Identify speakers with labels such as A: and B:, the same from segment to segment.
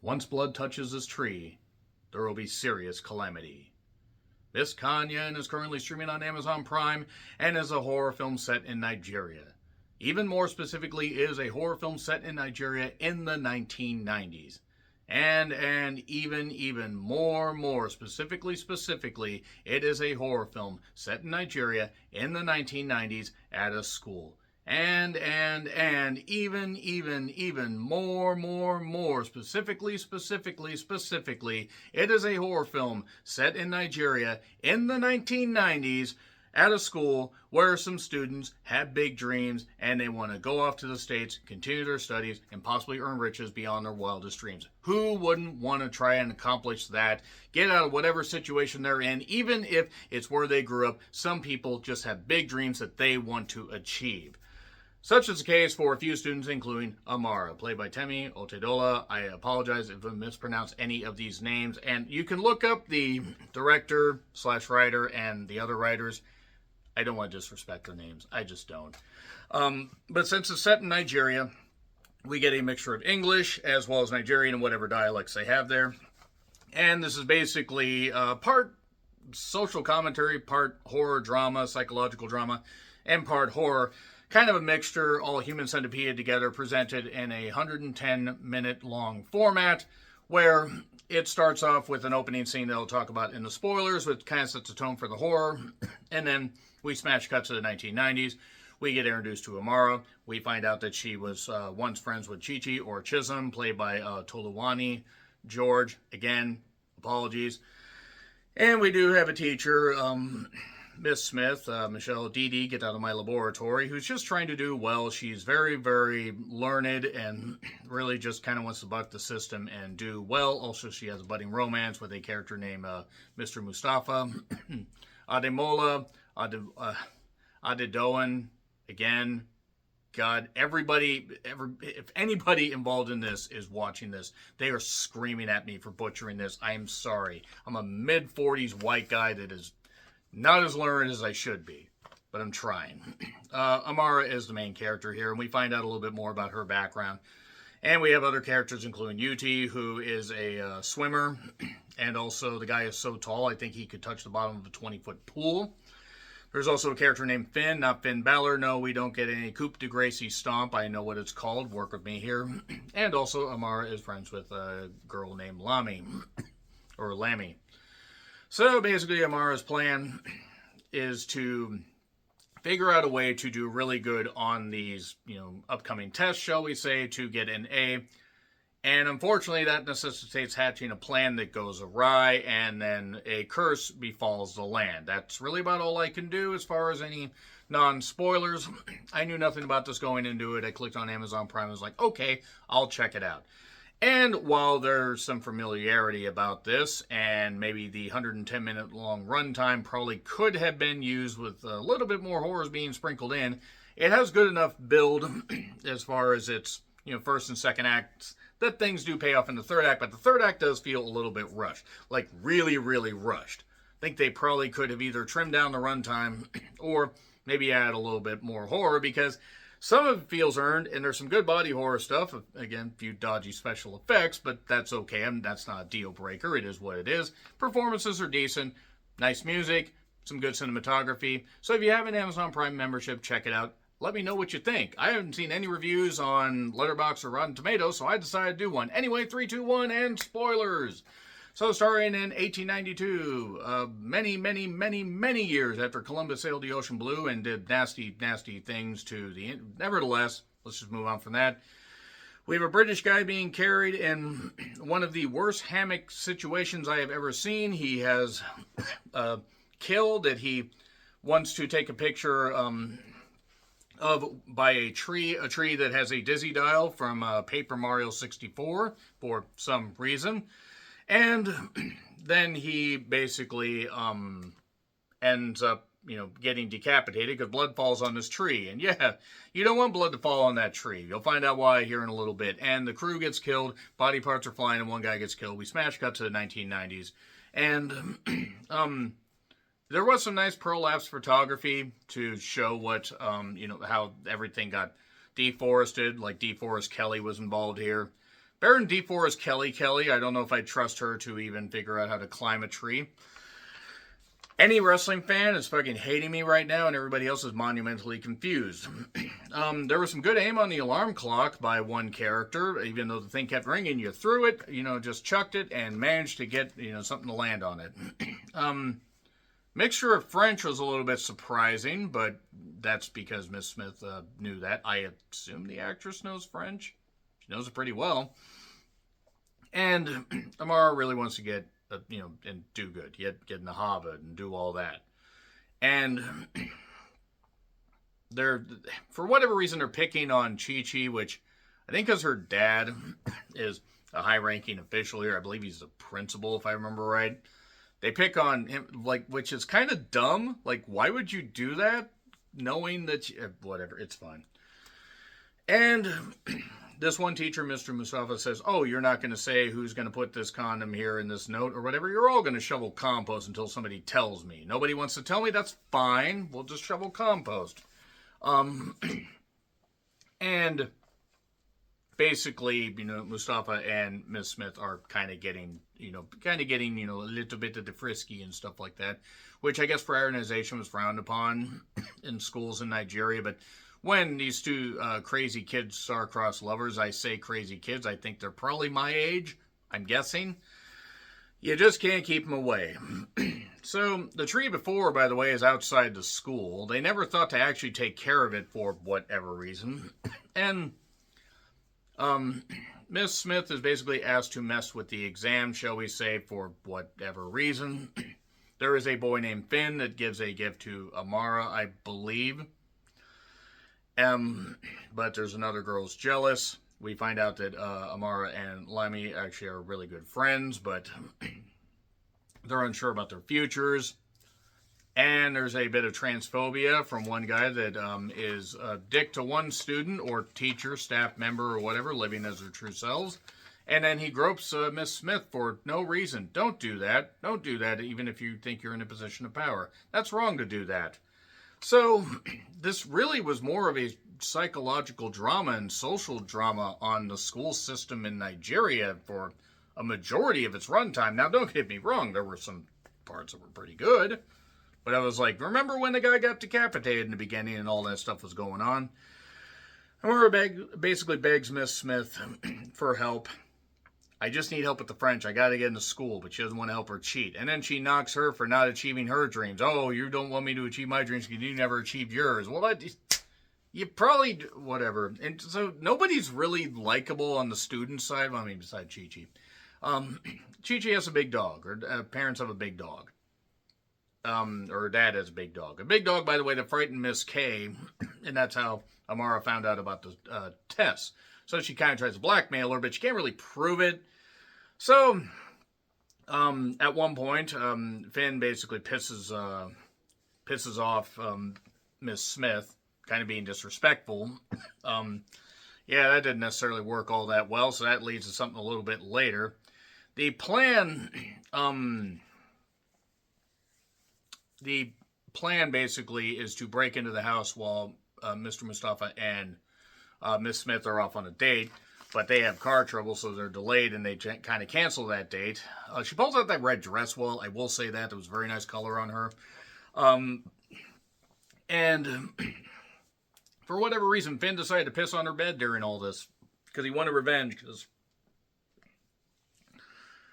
A: Once blood touches this tree, there will be serious calamity. This Kanyin is currently streaming on Amazon Prime and is a horror film set in Nigeria. Even more specifically, it is a horror film set in Nigeria in the 1990s. And even more specifically, it is a horror film set in Nigeria in the 1990s at a school. And even more specifically, it is a horror film set in Nigeria in the 1990s at a school where some students have big dreams and they want to go off to the States, continue their studies, and possibly earn riches beyond their wildest dreams. Who wouldn't want to try and accomplish that? Get out of whatever situation they're in, even if it's where they grew up. Some people just have big dreams that they want to achieve. Such is the case for a few students, including Amara, played by Temi Otedola. I apologize if I mispronounce any of these names. And you can look up the director/writer and the other writers. I don't want to disrespect their names. I just don't. But since it's set in Nigeria, we get a mixture of English as well as Nigerian and whatever dialects they have there. And this is basically part social commentary, part horror drama, psychological drama, and part horror. Kind of a mixture, all human centipede together, presented in a 110-minute long format, where it starts off with an opening scene that I'll talk about in the spoilers, which kind of sets the tone for the horror, and then we smash cut to the 1990s. We get introduced to Amara. We find out that she was once friends with Chichi, or Chisholm, played by Toluwani George. Again, apologies. And we do have a teacher, Miss Smith, Michelle Didi, get out of my laboratory, who's just trying to do well. She's very, very learned and really just kind of wants to buck the system and do well. Also, she has a budding romance with a character named Mr. Mustafa. Ademola, Adedoan, again, God, if anybody involved in this is watching this, they are screaming at me for butchering this. I am sorry. I'm a mid-40s white guy that is not as learned as I should be, but I'm trying. Amara is the main character here, and we find out a little bit more about her background. And we have other characters, including Yuti, who is a swimmer, and also the guy is so tall, I think he could touch the bottom of a 20-foot pool. There's also a character named Finn, not Finn Balor. No, we don't get any Coupe de Gracie stomp. I know what it's called. Work with me here. And also, Amara is friends with a girl named Lami, or Lammy. So basically, Amara's plan is to figure out a way to do really good on these, upcoming tests, shall we say, to get an A. And unfortunately, that necessitates hatching a plan that goes awry, and then a curse befalls the land. That's really about all I can do as far as any non-spoilers. I knew nothing about this going into it. I clicked on Amazon Prime and was like, okay, I'll check it out. And while there's some familiarity about this, and maybe the 110-minute long runtime probably could have been used with a little bit more horrors being sprinkled in, it has good enough build as far as its first and second acts that things do pay off in the third act, but the third act does feel a little bit rushed, like really, really rushed. I think they probably could have either trimmed down the runtime or maybe add a little bit more horror, because some of it feels earned, and there's some good body horror stuff. Again, a few dodgy special effects, but that's okay. That's not a deal breaker. It is what it is. Performances are decent. Nice music. Some good cinematography. So if you have an Amazon Prime membership, check it out. Let me know what you think. I haven't seen any reviews on Letterboxd or Rotten Tomatoes, so I decided to do one. Anyway, 3, 2, 1, and spoilers. So starting in 1892, many years after Columbus sailed the ocean blue and did nasty things to the... Nevertheless, let's just move on from that. We have a British guy being carried in one of the worst hammock situations I have ever seen. He has killed that he wants to take a picture of by a tree that has a dizzy dial from Paper Mario 64 for some reason. And then he basically ends up, getting decapitated because blood falls on this tree. And yeah, you don't want blood to fall on that tree. You'll find out why here in a little bit. And the crew gets killed, body parts are flying, and one guy gets killed. We smash cut to the 1990s. And there was some nice prolapse photography to show what, how everything got deforested, like Deforest Kelly was involved here. Baron D4 is Kelly Kelly. I don't know if I trust her to even figure out how to climb a tree. Any wrestling fan is fucking hating me right now, and everybody else is monumentally confused. There was some good aim on the alarm clock by one character. Even though the thing kept ringing, you threw it, just chucked it, and managed to get, something to land on it. Mixture of French was a little bit surprising, but that's because Miss Smith knew that. I assume the actress knows French. She knows it pretty well. And Amara really wants to get, and do good. Get in the Hobbit and do all that. And they're, for whatever reason, they're picking on Chi-Chi, which I think because her dad is a high-ranking official here. I believe he's the principal, if I remember right. They pick on him, which is kind of dumb. Why would you do that? Knowing that, whatever, it's fine. And this one teacher, Mr. Mustafa, says, oh, you're not going to say who's going to put this condom here in this note or whatever. You're all going to shovel compost until somebody tells me. Nobody wants to tell me? That's fine. We'll just shovel compost. And basically, Mustafa and Miss Smith are kind of getting, a little bit of the frisky and stuff like that, which I guess fraternization was frowned upon in schools in Nigeria. But when these two crazy kids, star-crossed lovers, I say crazy kids, I think they're probably my age, I'm guessing. You just can't keep them away. So, the tree before, by the way, is outside the school. They never thought to actually take care of it for whatever reason. And Miss Smith is basically asked to mess with the exam, shall we say, for whatever reason. There is a boy named Finn that gives a gift to Amara, I believe. But there's another girl who's jealous. We find out that Amara and Lemmy actually are really good friends, but they're unsure about their futures. And there's a bit of transphobia from one guy that is a dick to one student or teacher, staff member, or whatever, living as their true selves. And then he gropes Miss Smith for no reason. Don't do that. Don't do that, even if you think you're in a position of power. That's wrong to do that. So, this really was more of a psychological drama and social drama on the school system in Nigeria for a majority of its runtime. Now, don't get me wrong, there were some parts that were pretty good. But I was like, remember when the guy got decapitated in the beginning and all that stuff was going on? Amara basically begs Miss Smith for help. I just need help with the French. I got to get into school, but she doesn't want to help her cheat. And then she knocks her for not achieving her dreams. Oh, you don't want me to achieve my dreams because you never achieved yours. Well, you probably, whatever. And so nobody's really likable on the student side. Well, I mean, besides Chi-Chi. Chi-Chi has a big dog, or parents have a big dog. Or her dad has a big dog. A big dog, by the way, that frightened Miss K. And that's how Amara found out about the test. So she kind of tries to blackmail her, but she can't really prove it. So, at one point, Finn basically pisses off Miss Smith, kind of being disrespectful. Yeah, that didn't necessarily work all that well, so that leads to something a little bit later. The plan basically is to break into the house while Mr. Mustafa and Miss Smith are off on a date, but they have car trouble, so they're delayed, and they kind of cancel that date. She pulls out that red dress well. I will say that. It was a very nice color on her. And for whatever reason, Finn decided to piss on her bed during all this, because he wanted revenge, because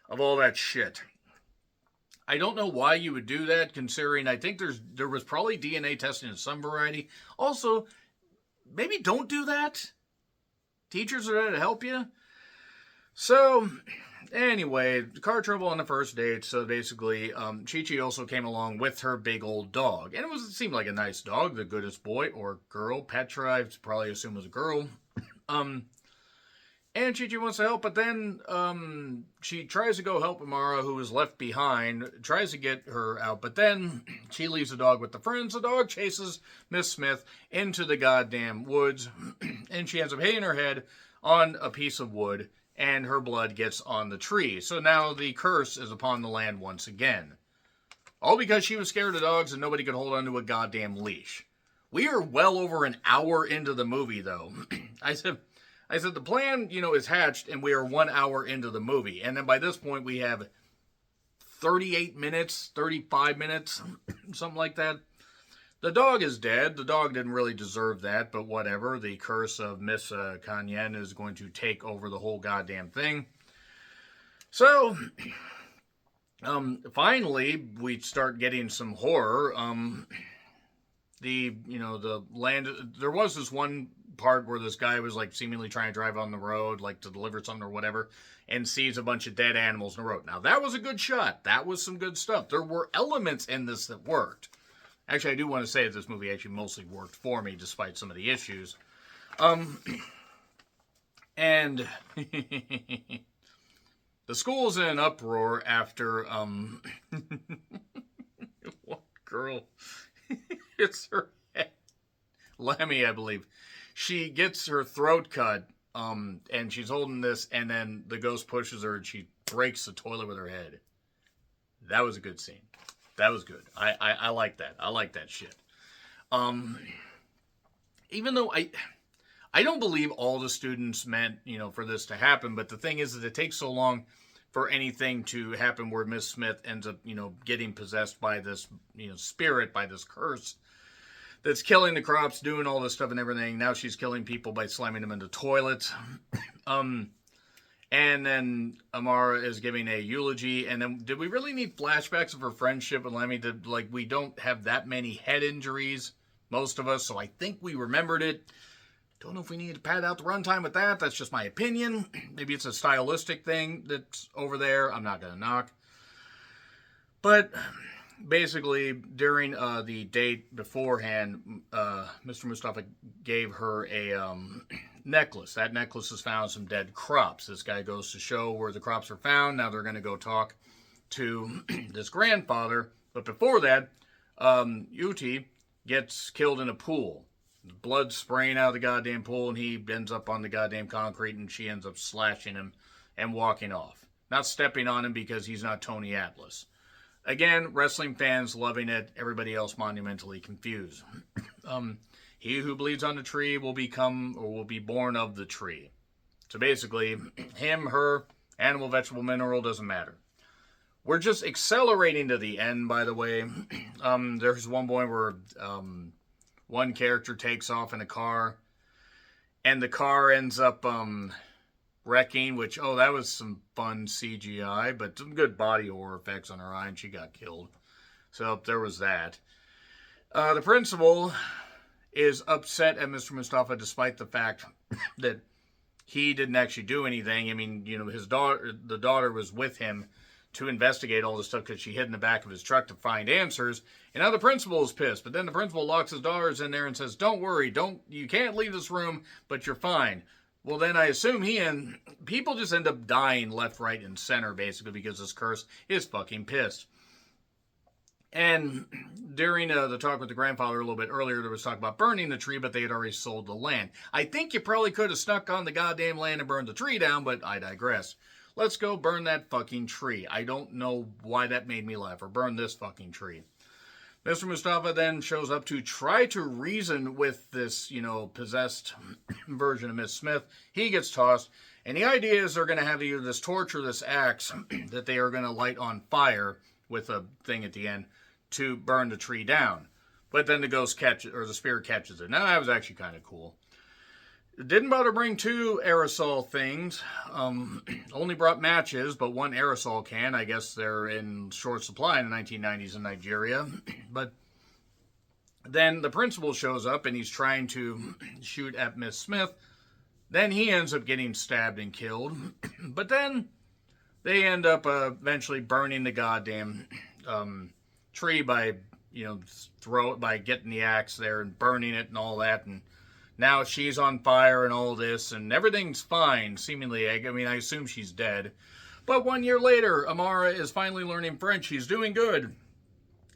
A: of all that shit. I don't know why you would do that, considering I think there was probably DNA testing of some variety. Also, maybe don't do that. Teachers are there to help you. So, anyway, car trouble on the first date. So basically, Chi-Chi also came along with her big old dog. And it seemed like a nice dog, the goodest boy or girl. Petra, I probably assume was a girl. And Chi-Chi wants to help, but then she tries to go help Amara, who is left behind, tries to get her out, but then she leaves the dog with the friends. The dog chases Miss Smith into the goddamn woods, and she ends up hitting her head on a piece of wood, and her blood gets on the tree. So now the curse is upon the land once again. All because she was scared of dogs and nobody could hold onto a goddamn leash. We are well over an hour into the movie, though. I I said, the plan, is hatched, and we are 1 hour into the movie. And then by this point, we have 38 minutes, 35 minutes, something like that. The dog is dead. The dog didn't really deserve that, but whatever. The curse of Miss Kanyin is going to take over the whole goddamn thing. So, finally, we start getting some horror. The land, there was this one part where this guy was like seemingly trying to drive on the road, like to deliver something or whatever, and sees a bunch of dead animals in the road. Now, that was a good shot. That was some good stuff. There were elements in this that worked. Actually, I do want to say that this movie actually mostly worked for me, despite some of the issues. And the school's in an uproar after, one girl hits her head. Lemmy, I believe. She gets her throat cut, and she's holding this, and then the ghost pushes her, and she breaks the toilet with her head. That was a good scene. That was good. I like that. I like that shit. Even though I don't believe all the students meant, for this to happen, but the thing is that it takes so long for anything to happen where Miss Smith ends up, getting possessed by this, spirit, by this curse that's killing the crops, doing all this stuff and everything. Now she's killing people by slamming them into toilets. And then Amara is giving a eulogy. And then, did we really need flashbacks of her friendship with Lemmy? We don't have that many head injuries, most of us, so I think we remembered it. Don't know if we need to pad out the runtime with that. That's just my opinion. Maybe it's a stylistic thing that's over there. I'm not going to knock. But basically, during the date beforehand, Mr. Mustafa gave her a necklace. That necklace has found some dead crops. This guy goes to show where the crops are found. Now they're going to go talk to this grandfather. But before that, Uti gets killed in a pool. Blood spraying out of the goddamn pool, and he ends up on the goddamn concrete, and she ends up slashing him and walking off. Not stepping on him because he's not Tony Atlas. Again, wrestling fans loving it. Everybody else monumentally confused. He who bleeds on the tree will become, or will be born of the tree. So basically, him, her, animal, vegetable, mineral, doesn't matter. We're just accelerating to the end, by the way. There's one point where one character takes off in a car, and the car ends up wrecking, which, that was some fun CGI, but some good body horror effects on her eye, and she got killed. So there was that. The principal is upset at Mr. Mustafa despite the fact that he didn't actually do anything. I mean, the daughter was with him to investigate all this stuff because she hid in the back of his truck to find answers. And now the principal is pissed. But then the principal locks his daughters in there and says, don't worry, you can't leave this room, but you're fine. Well, then I assume people just end up dying left, right, and center, basically, because this curse is fucking pissed. And during the talk with the grandfather a little bit earlier, there was talk about burning the tree, but they had already sold the land. I think you probably could have snuck on the goddamn land and burned the tree down, but I digress. Let's go burn that fucking tree. I don't know why that made me laugh, or burn this fucking tree. Mr. Mustafa then shows up to try to reason with this, possessed version of Miss Smith. He gets tossed, and the idea is they're going to have either this torch or this axe that they are going to light on fire with a thing at the end to burn the tree down. But then the ghost catches, or the spirit catches it. Now, that was actually kind of cool. Didn't bother bring two aerosol things. Only brought matches, but one aerosol can. I guess they're in short supply in the 1990s in Nigeria. But then the principal shows up, and he's trying to shoot at Miss Smith. Then he ends up getting stabbed and killed. But then they end up eventually burning the goddamn tree by, by getting the axe there and burning it and all that. And now she's on fire and all this, and everything's fine, seemingly. I assume she's dead. But 1 year later, Amara is finally learning French. She's doing good.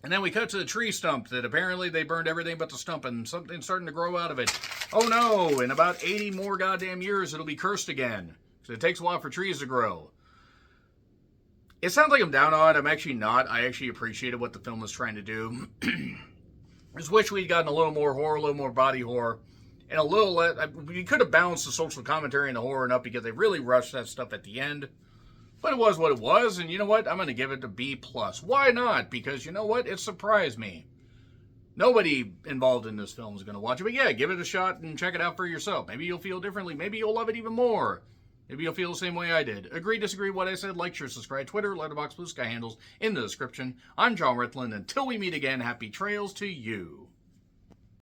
A: And then we cut to the tree stump that apparently they burned everything but the stump, and something's starting to grow out of it. Oh no, in about 80 more goddamn years, it'll be cursed again. So it takes a while for trees to grow. It sounds like I'm down on it. I'm actually not. I actually appreciated what the film was trying to do. I just wish we'd gotten a little more horror, a little more body horror and a little, we could have balanced the social commentary and the horror enough because they really rushed that stuff at the end. But it was what it was, and you know what? I'm going to give it a B+. Why not? Because you know what? It surprised me. Nobody involved in this film is going to watch it, but yeah, give it a shot and check it out for yourself. Maybe you'll feel differently. Maybe you'll love it even more. Maybe you'll feel the same way I did. Agree, disagree with what I said? Like, share, subscribe. Twitter, Letterboxd, Blue Sky handles in the description. I'm John Ritland. Until we meet again, happy trails to you.